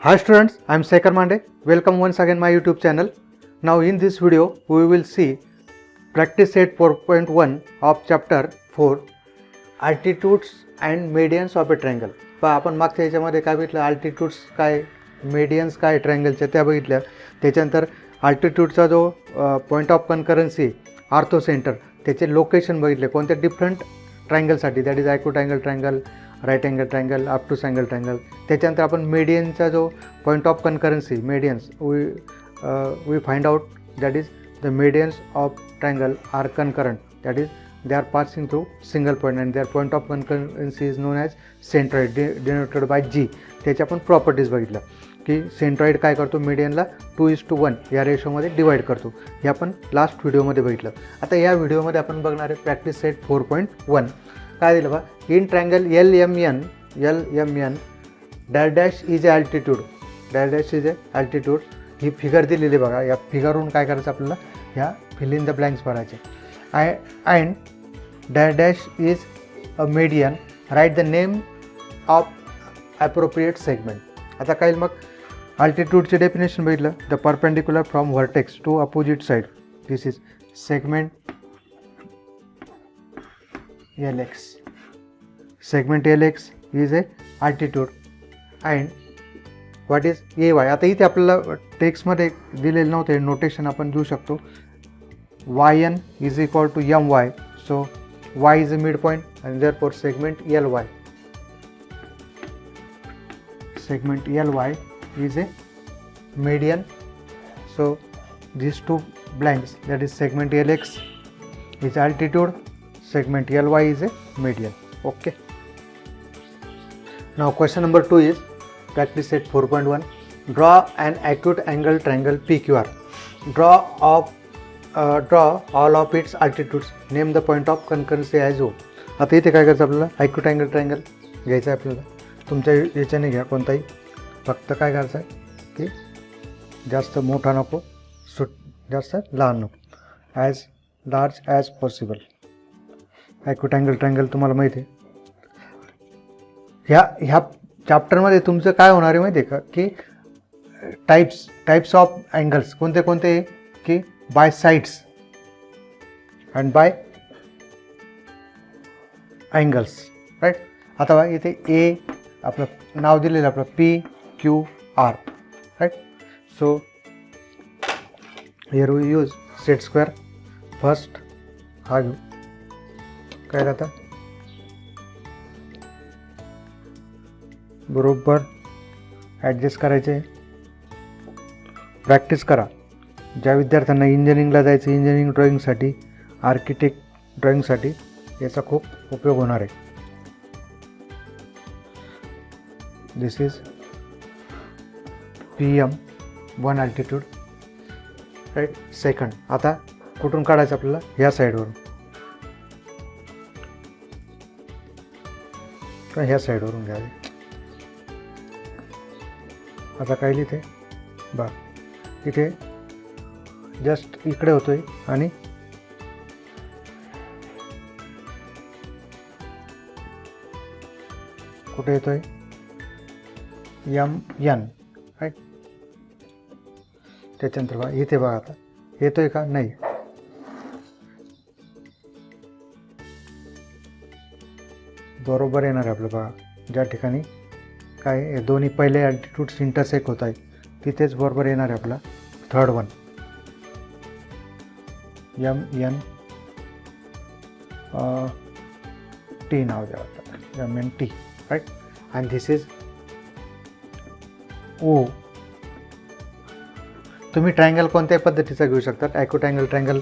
Hi students, I am Sekhar Mande. Welcome once again my YouTube channel. Now in this video we will see practice set 4.1 of chapter 4 altitudes and medians of a triangle. पहा आपण मागच्या याच्यामध्ये काय बघितलं, altitudes काय, medians काय ट्रायंगलच्या त्या बघितल्या. त्याच्यानंतर altitudeचा जो point of concurrency orthocentre त्याचे लोकेशन बघितले कोणत्या डिफरंट ट्रायंगलसाठी, that is acute angle triangle, right angle triangle, obtuse angle triangle. त्याच्यानंतर आपण मेडियनचा जो point of concurrency medians we find out that is the medians of triangle are concurrent, that is they are passing through single point and their point of concurrency is known as centroid denoted by G. त्याच्या आपण properties बघितल्या की centroid काय करतो, मीडियनला 2:1 या रेशोमध्ये divide करतो. हे आपण last व्हिडिओमध्ये बघितलं. आता या व्हिडिओमध्ये आपण बघणार आहे प्रॅक्टिस सेट 4.1. काय दिलं बा, in triangle L M N dash dash is a altitude, dash dash is a altitude. ही फिगर दिलेली बघा, या फिगरवरून काय करायचं आपल्याला, ह्या फिल इन द ब्लँक्स भरायचे. And dash dash is a median, right the name of appropriate segment. आता काय मग अल्टिट्यूडचे डेफिनेशन बघितलं, the perpendicular from vertex to opposite side, this is segment LX. Segment LX is a altitude and what is AY. आता इथे आपल्याला टेक्स्टमध्ये दिलेलं नव्हतं, हे नोटेशन आपण देऊ शकतो. YN is equal to MY, so Y is a midpoint and therefore segment LY. Segment LY is a median. So these two blanks, that is segment LX is altitude, segment LY is a median. Okay. Now question number 2 is practice set 4.1. Draw an acute angle triangle PQR. Draw all of its altitudes. Name the point of concurrency as O. आता इथे काय करायचं आपल्याला, acute angle triangle घ्यायचं आहे आपल्याला. तुमच्या याच्याने घ्या कोणताही, फक्त काय करायचं आहे की जास्त मोठा नको, जास्त लहान नको, as large as possible. Acute angle triangle तुम्हाला माहिती आहे. ह्या चॅप्टरमध्ये तुमचं काय होणार आहे माहिती आहे का, की टाईप्स ऑफ अँगल्स कोणते कोणते, की by sides and by angles, right. आता बघा इथे ए आपलं नाव दिलेलं आपलं PQR, right. So here we use set square. First हा घेऊ, काय राहता बरोबर ॲडजस्ट करायचे. प्रॅक्टिस करा. ज्या विद्यार्थ्यांना इंजिनिअरिंगला जायचं, इंजिनिअरिंग ड्रॉइंगसाठी, आर्किटेक्ट ड्रॉइंगसाठी याचा खूप उपयोग होणार आहे. This is PM1 altitude, right. Second आता कुठून काढायचं आपल्याला, ह्या साईडवरून, ह्या साईडवरून घ्यावे. आता काय लिहिते बा, इथे जस्ट इकडे होतोय आणि कुठे येतोय, MN, राईट. त्याच्यानंतर बघा इथे बघा, आता येतोय का नाही, बरोबर येणार आहे आपलं. बघा ज्या ठिकाणी काय दोन्ही पहिले अल्टिट्यूड्स इंटरसेक्ट होत आहे तिथेच बरोबर येणार आहे आपला थर्ड वन. MN T नाव द्यावं, MN T, right. And this is O. तुम्ही ट्रायंगल कोणत्याही पद्धतीचा घेऊ शकता. ॲक्यूट अँगल ट्रायंगल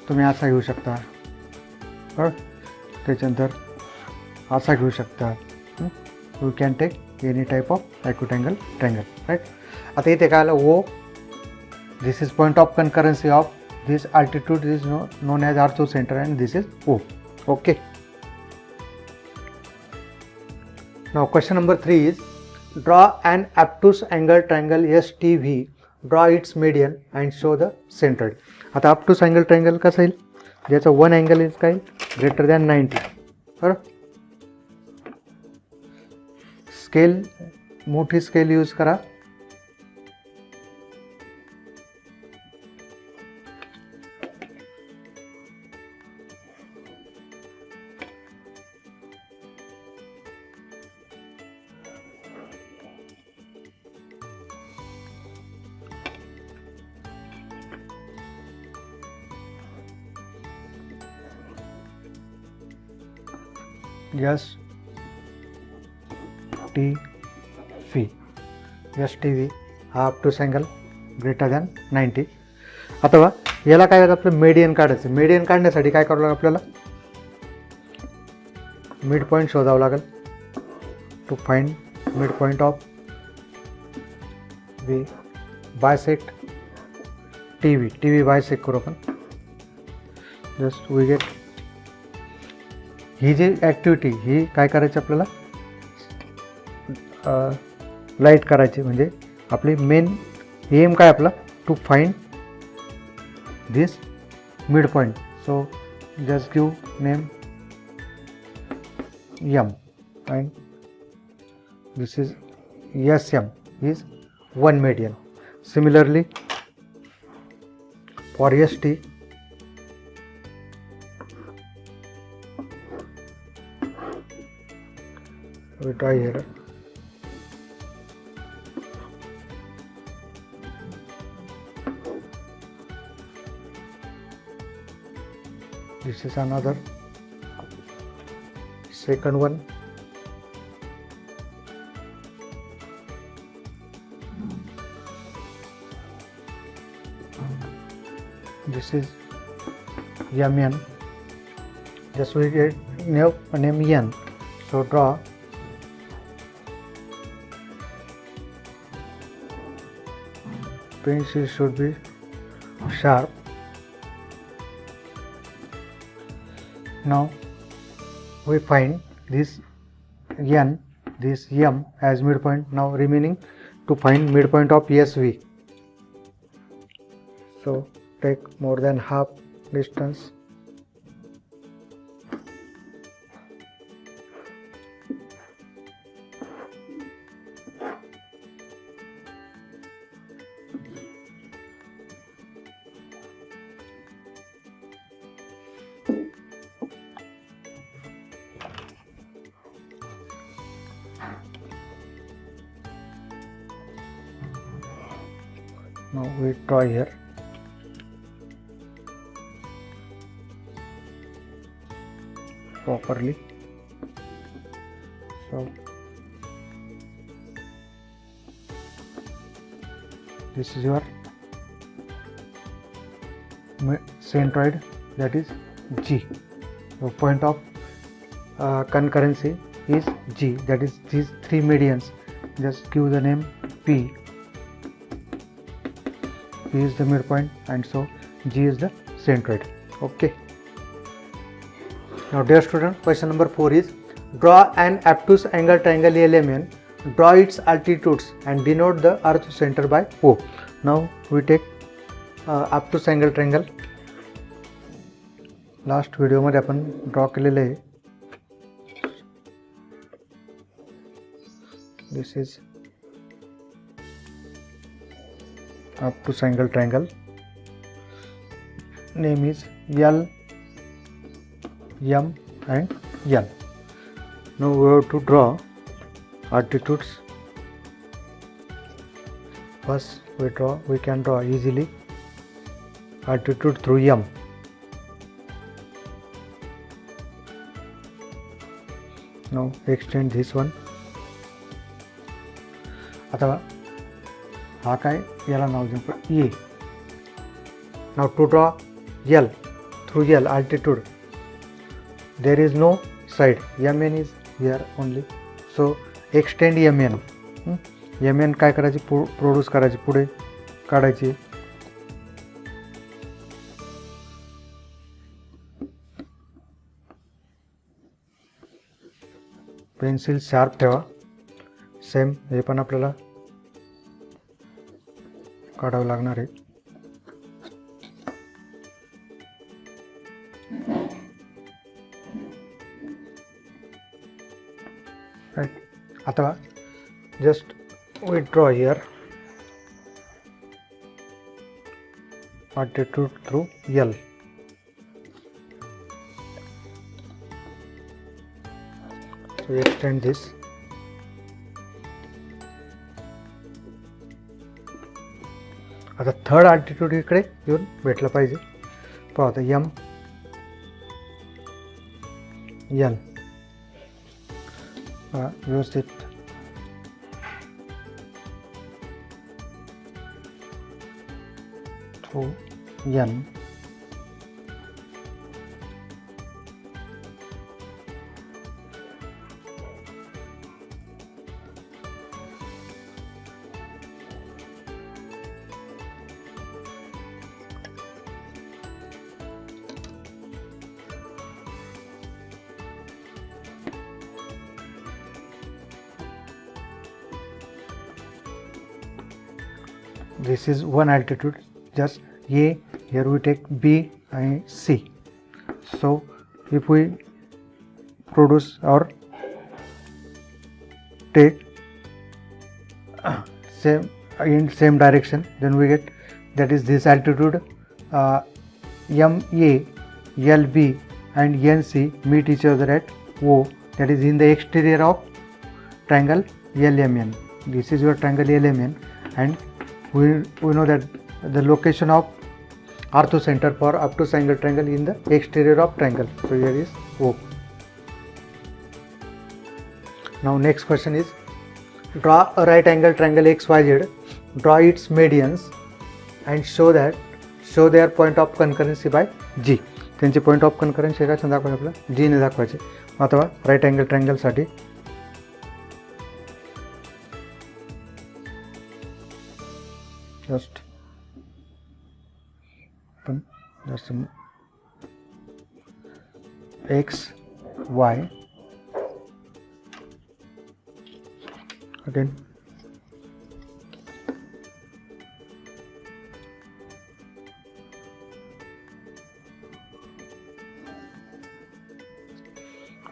तुम्ही असा घेऊ शकता, त्याच्यानंतर असा घेऊ शकता. You can take any type of acute angle triangle, right. आता इथे काय आलं, O, this is point of concurrency of this altitude is known as ortho center and this is O. Okay. Now question number 3 is draw an obtuse angle triangle STV. Draw its median and show the centroid. आता obtuse angle triangle कसा येईल, ज्याचा one angle is काय greater than 90, बरोबर. Scale मोठी scale use करा S T V S T V हा obtuse angle greater than 90. अथवा याला काय आपलं मीडियन काढायचं. मीडियन काढण्यासाठी काय करावं लागेल आपल्याला, मिड पॉईंट शोधावं लागेल. To find mid point of V bisect T V bisect करू आपण. जस्ट वी गेट ही जी ॲक्टिव्हिटी ही काय करायची आपल्याला, लाईट करायची. म्हणजे आपली मेन एम काय आपला, to find this mid point. So just give name m and this is SM is one median. Similarly for ST we try here. This is another second one. This is MN. Just we get name N. So draw pencil should be sharp. Now we find this N, this M as midpoint. Now remaining to find midpoint of SV. So take more than half distance. Now we draw here. Properly. So this is your centroid, that is G. The point of concurrency is G, that is these three medians. Just give the name P. P is the midpoint and so G is the centroid. Okay. Now dear student, question number 4 is draw an obtuse angle triangle LMN, draw its altitudes and denote the earth center by O. Now we take obtuse angle triangle. Last video मध्ये आपण draw केलेले आहे. This is obtuse angle triangle. Name is L, M and N. Now we have to draw altitudes. First we can draw easily altitude through M. Now extend this one. अथवा हा काय याला नाव देऊ आपण E. Now to draw L through L altitude, there is no side. MN is here only. So extend MN. MN काय करायची, produce करायची, पुढे काढायची. पेन्सिल शार्प ठेवा. सेम हे पण आपल्याला काढावं लागणार आहे. अथवा just we draw here altitude through L. So we extend this. आता थर्ड altitude इकडे येऊन भेटला पाहिजे. पहा आता M N. व्यवस्थित through n this is one altitude, just A, here we take B and C. So if we produce or take same direction, then we get that is this altitude MA, LB and NC meet each other at O, that is in the exterior of triangle LMN. This is your triangle LMN, and we know that the location of orthocenter for obtuse angle triangle in the exterior of triangle. So here is O. Now next question is, draw a right angle triangle XYZ, draw its medians and show their point of concurrency by G. त्यांचे point of concurrency काय दाखवायचे आपल्याला G ने दाखवायचे. अथवा right angle triangle साठी just X, Y, again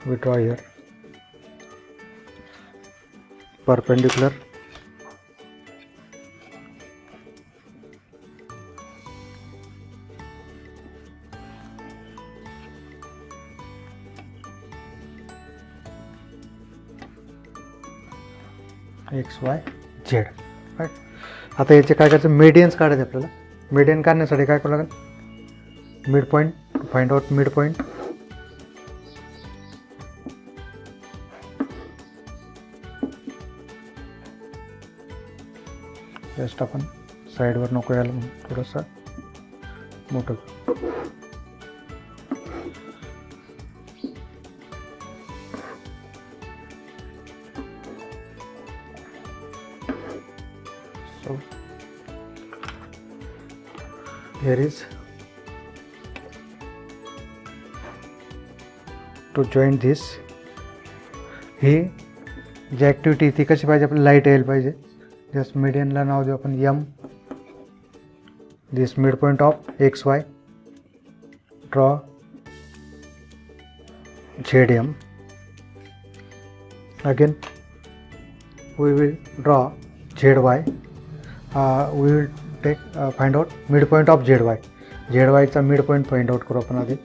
we draw here perpendicular X Y Z. Right. आता याचे काय करायचं, मीडियन्स काढायचे आपल्याला. मीडियन काढण्यासाठी काय करावं लागेल, mid point, to find out mid point. जस्ट आपण साईडवर नको यायला म्हणून थोडंसं मोठं. So here is to join this. ही जी ॲक्टिव्हिटी ती कशी पाहिजे, आपल्याला लाईट यायला पाहिजे. जस्ट मीडियनला नाव देऊ आपण M. This mid point of X Y, draw Z M. Again we will draw ZY. We will take find out midpoint of ZY. ZY चा midpoint find out करू आपण आधी.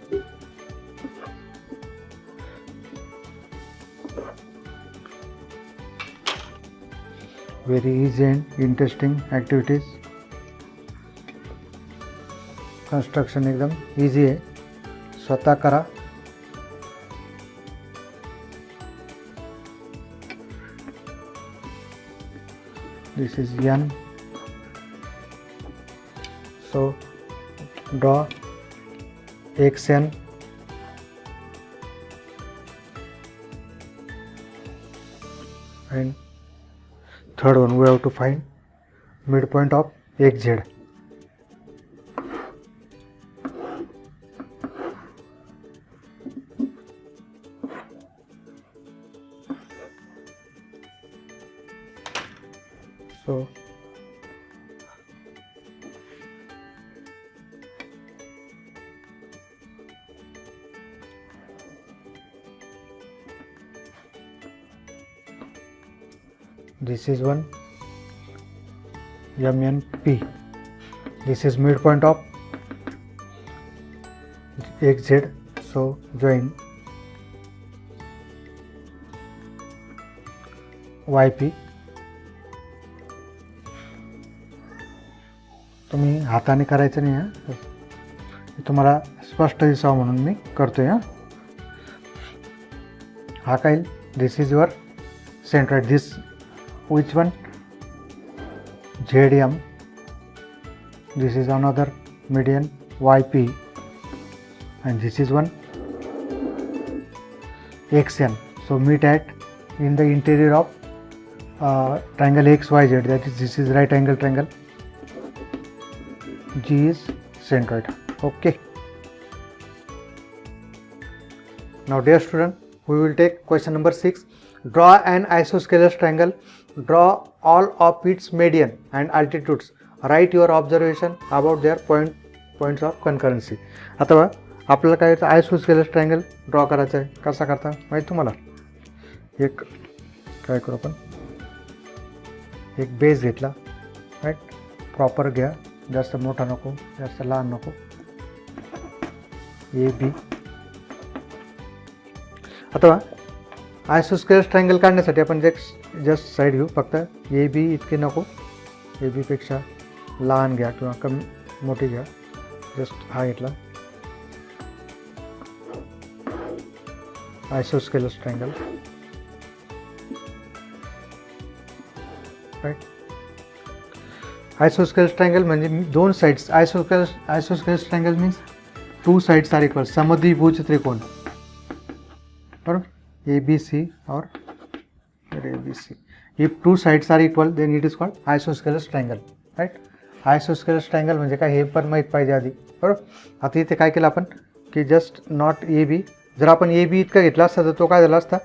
Very easy and interesting activities. Construction एकदम easy है, स्वतः करा. This is N. So draw XN and third one we have to find midpoint of XZ. So this is one MNP. This is midpoint of XZ. So join YP. तुम्ही हाताने करायचं नाही हां, तुम्हाला स्पष्ट दिसावं म्हणून मी करतोय हां. हा काय, this is your centroid. This which one? ZM. This is another median YP, and this is one XN. So meet at in the interior of triangle XYZ, that is this is right angle triangle. G is centroid. Okay. Now dear student, we will take question number 6. Draw an isosceles triangle. Draw all of its median and altitudes. Write your observation about their points of concurrency. अथवा आपल्याला काय आयसोस्केलस triangle draw करायचा आहे. कसा करता माहिती तुम्हाला? एक काय करू आपण, एक बेस घेतला, राईट, प्रॉपर घ्या, जास्त मोठा नको, जास्त लहान नको, ए बी. अथवा आयसोस्केलस ट्रायंगल काढण्यासाठी आपण जस्ट साईड घेऊ, फक्त ए बी इतके नको, ए बी पेक्षा लहान घ्या किंवा कमी मोठी घ्या, जस्ट हा घेतला isosceles triangle, right. Isosceles triangle म्हणजे दोन sides. Isosceles triangle means two sides are equal, समद्विभुज त्रिकोण, बरोबर, ए बी सी और A B C. If two sides are equal then it is called isosceles triangle, right. Isosceles triangle म्हणजे काय हे पण माहीत पाहिजे आधी, बरोबर. आता इथे काय केलं आपण की जस्ट नॉट ए बी, जर आपण ए बी इतका घेतला असता तर तो काय झाला असता,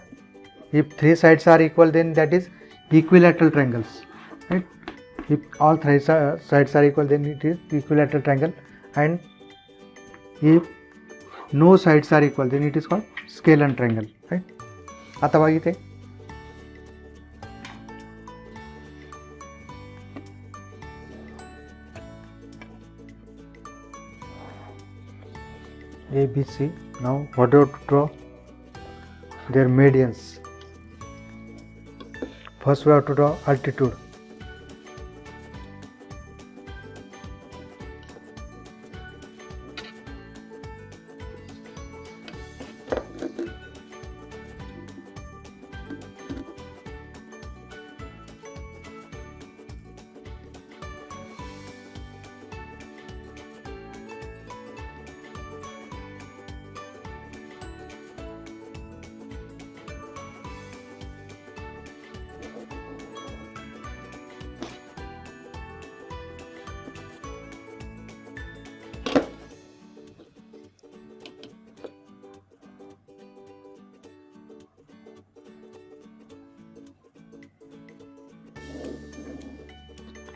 if three sides are equal then that is equilateral triangles, right. If all three sides are equal then it is equilateral triangle, and if no sides are equal then it is called scalene triangle, right. आता बघा इथे A, B, C. Now what do you have to draw? Their medians. First we have to draw altitude.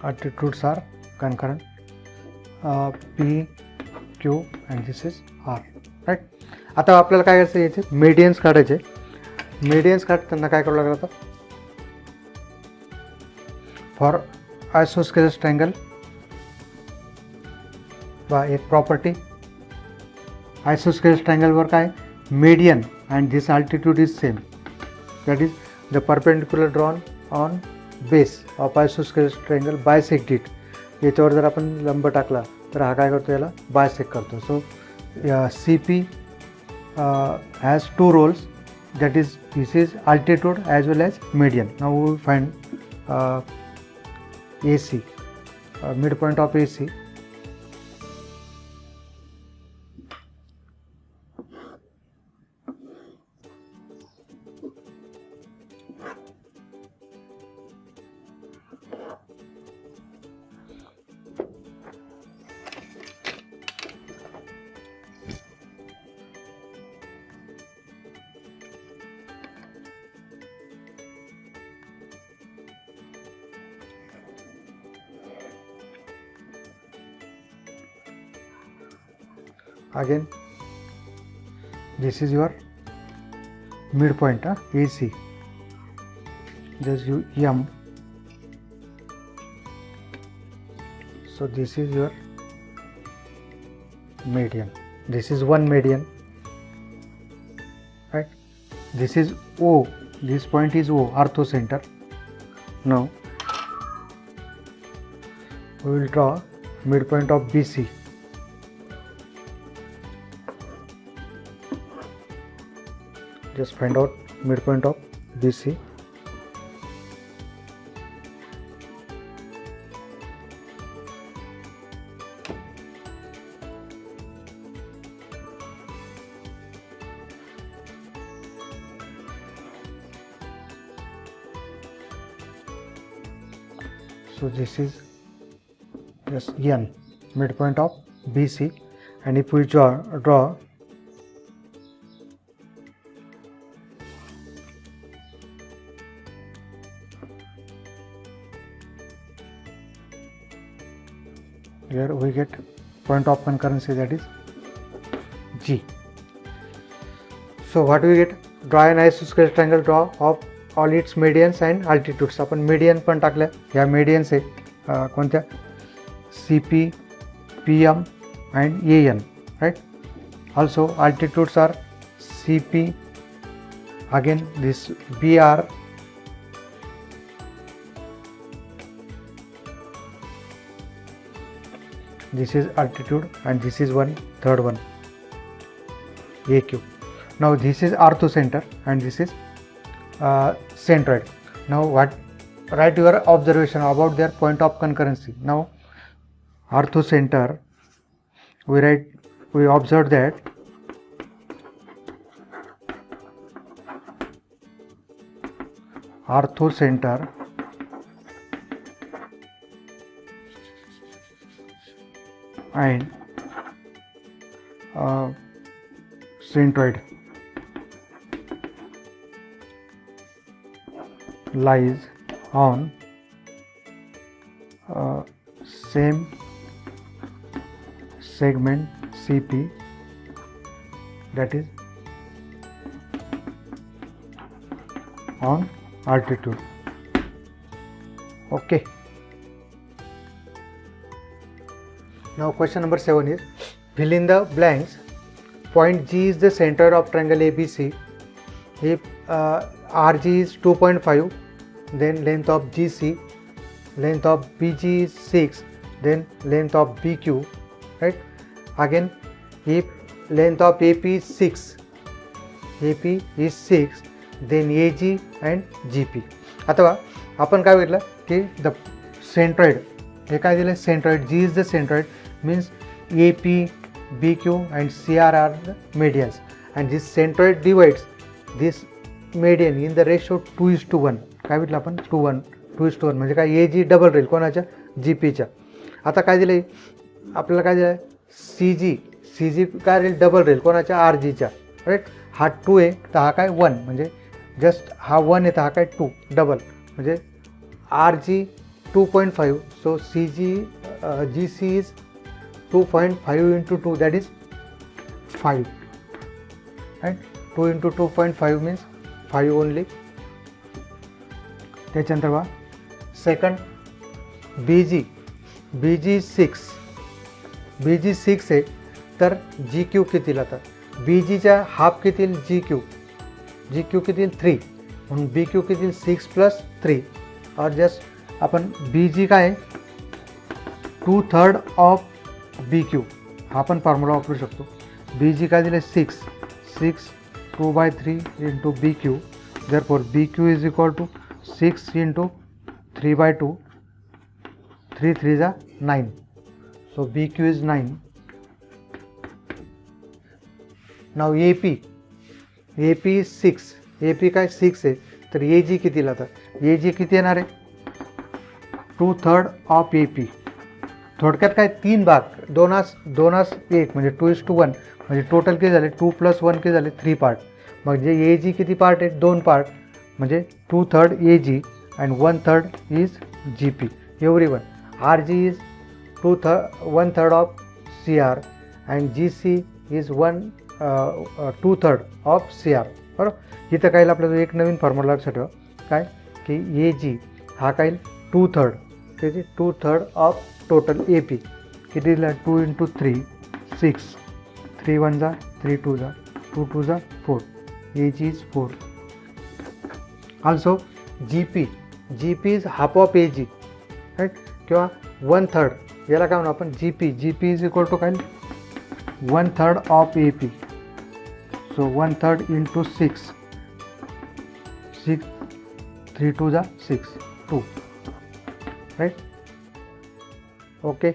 Altitudes are concurrent, P, Q and this is R, right. आता आपल्याला काय करायचं, याचे मीडियन्स काढायचे. मीडियन्स काढताना काय करावं लागतं, फॉर आयसोस्केलस ट्रायंगल बा एक प्रॉपर्टी, आयसोस्केलस ट्रायंगलवर काय median and this altitude is same, that is the perpendicular drawn on base of isosceles triangle bisect it. याच्यावर जर आपण लंब टाकला तर हा काय करतो, याला बायसेक्ट करतो. So C P has two roles, that is this is altitude as well as median. Now we find A C, mid point of A C. Again this is your midpoint, AC, just you M. So this is your median, this is one median, right. This is O, this point is O, orthocenter. Now we will draw midpoint of BC. Just find out midpoint of BC. So this is just N, midpoint of BC, and if we draw here, we get point of concurrency, that is G. So what we get? Draw an isosceles triangle, draw of all its medians and altitudes. आपण median पण टाकल्या, या medians आहे कोणत्या? CP, PM and AN, right? Also altitudes are CP, again this BR, this is altitude, and this is one third one, AQ. Now this is orthocenter and this is centroid. Now what? Write your observation about their point of concurrency. Now orthocenter, we observe that orthocenter and centroid lies on same segment CP, that is on altitude. Okay. Now question number 7 is fill in the blanks. Point G is the center of triangle ABC. If RG is 2.5, then length of GC, length of BG is 6, then length of BQ, right? Again, if length of AP is 6, then AG and GP. अथवा आपण काय बघितलं की the centroid, हे काय दिलं? Centroid. G is the centroid, means AP, BQ and CR are the medians, and this centroid divides this median in the ratio 2:1. काय म्हटलं आपण? 2:1 म्हणजे काय? AG डबल राहील कोणाच्या? GPच्या. आता काय दिलं आपल्याला? काय दिलं? CG काय राहील? डबल राहील कोणाच्या? RGच्या, राईट? हा 2 आहे तर हा काय? 1, म्हणजे जस्ट हा 1 आहे तर हा काय? 2 डबल, म्हणजे RG 2.5. So GC is 2.5 into 2, that is 5, right? 2 into 2.5 means 5 only. त्याच्यानंतर बघा सेकंड BG 6 आहे तर GQ किती येईल? आता BGच्या हाफ किती येईल? GQ किती येईल? 3, म्हणून BQ किती येईल? 6 + 3, और जस्ट आपण BG काय? 2/3 ऑफ BQ, हा पण फॉर्म्युला वापरू शकतो. BG काय दिले? 6 2/3 into BQ, therefore BQ is equal to 6 into 3/2, 3 3s are 9, so BQ is 9. Now AP is 6, AP काय? 6 आहे तर AG किती येईल? आता AG किती येणार आहे? 2/3 ऑफ AP. थोडक्यात काय? 3 भाग, 2:1 म्हणजे 2:1, म्हणजे टोटल किती झाले? 2 + 1 किती झाले? 3 पार्ट. मग जे AG किती पार्ट आहे? 2 पार्ट, म्हणजे 2/3 AG and 1/3 is GP. Everyone, RG is 1/3 of CR and GC is 2/3 of CR. बरोबर. इथं काय आपल्याला एक नवीन फॉर्म्युला लक्षात ठेवा, काय की AG हा काय? 2/3, त्याची 2/3 ऑफ टोटल AP किती दिला? 2 into 3 6, 3 1s are 3 2s are 2 2s are 4, AG is 4. Also GP is half of AG, right? किंवा 1/3, याला काय म्हणू आपण? GP is equal to काय? 1/3 of AP, so 1/3 into 6, 3 2s are 6, 2, right? Okay.